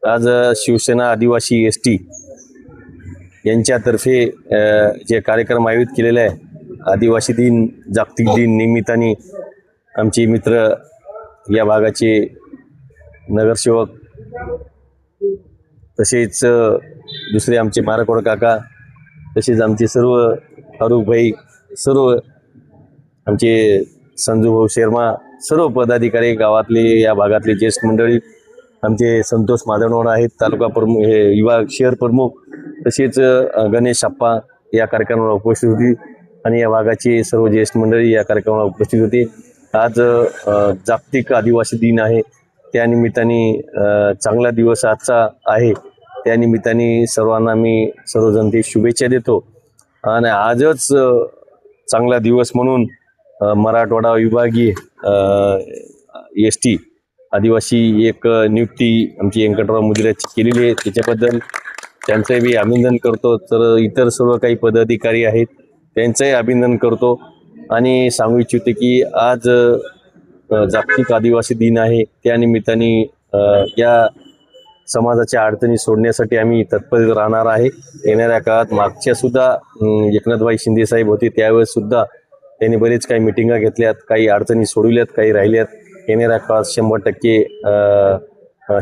आज शिवसेना आदिवासी एसटी यांच्यातर्फे जे कार्यक्रम आयोजित केलेले आहे आदिवासी दिन जागतिक दिन निमित्ताने आमचे मित्र या भागाचे नगरसेवक तसेच दुसरे आमचे मारकोड काका तसेच आमचे सर्व फारुख भाई सर्व आमचे संजू भाऊ शर्मा सर्व पदाधिकारी गावातले या भागातले ज्येष्ठ मंडळी आमचे संतोष माधवनवाड आहेत तालुका प्रमुख हे युवा शहर प्रमुख तसेच गणेश अप्पा या कार्यक्रमाला उपस्थित होती आणि या भागाचे सर्व ज्येष्ठ मंडळी या कार्यक्रमाला उपस्थित होते। आज जागतिक आदिवासी दिन आहे, त्या निमित्ताने चांगला दिवस आजचा आहे, त्या निमित्ताने सर्वांना मी सर्वजण ते शुभेच्छा देतो। आणि आजच चांगला दिवस म्हणून मराठवाडा विभागीय एसटी आदिवासी एक नियुक्ती आमची व्यंकटराव मुदिराची केलेली आहे, त्याच्याबद्दल त्यांचंही मी अभिनंदन करतो। तर इतर सर्व काही पदाधिकारी आहेत त्यांचंही अभिनंदन करतो आणि सांगू इच्छितो की आज जागतिक आदिवासी दिन आहे, त्या निमित्ताने या समाजाच्या अडचणी सोडण्यासाठी आम्ही तत्पर राहणार आहे। येणाऱ्या काळात मागच्या सुद्धा एकनाथभाई शिंदे साहेब होते त्यावेळेस सुद्धा त्यांनी बरेच काही मिटिंगा घेतल्यात, काही अडचणी सोडविल्यात, काही राहिल्यात। येणाऱ्या काळात 100%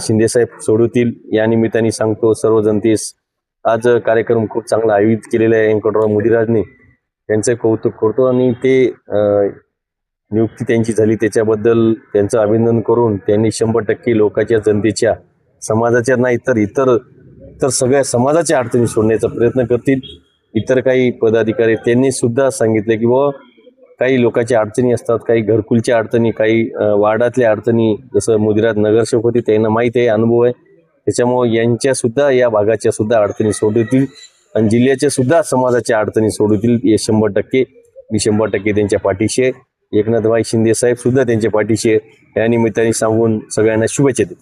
शिंदेसाहेब सोडवतील या निमित्ताने सांगतो सर्व जनतेस। आज कार्यक्रम खूप चांगला आयोजित केलेला आहे व्यंकटराव मुदिराजने, त्यांचं कौतुक करतो आणि ते नियुक्ती त्यांची झाली त्याच्याबद्दल त्यांचं अभिनंदन करून त्यांनी 100% लोकांच्या जनतेच्या समाजाच्या नाही तर इतर सगळ्या समाजाच्या अडचणी सोडण्याचा प्रयत्न करतील। इतर काही पदाधिकारी त्यांनी सुद्धा सांगितले की बाबा काही लोकांच्या अडचणी असतात, काही घरकुलच्या अडचणी, काही वार्डातल्या अडचणी, जसं मुदिराज नगरसेवक होते त्यांना माहीत आहे, अनुभव आहे, त्याच्यामुळे यांच्या सुद्धा या भागाच्या सुद्धा अडचणी सोडवतील आणि जिल्ह्याच्या सुद्धा समाजाच्या अडचणी सोडवतील हे 100%। मी 100% त्यांच्या पाठीशी आहे। एकनाथभाई शिंदे साहेब सुद्धा त्यांच्या पाठीशी आहे, या निमित्ताने सांगून सगळ्यांना शुभेच्छा देतो।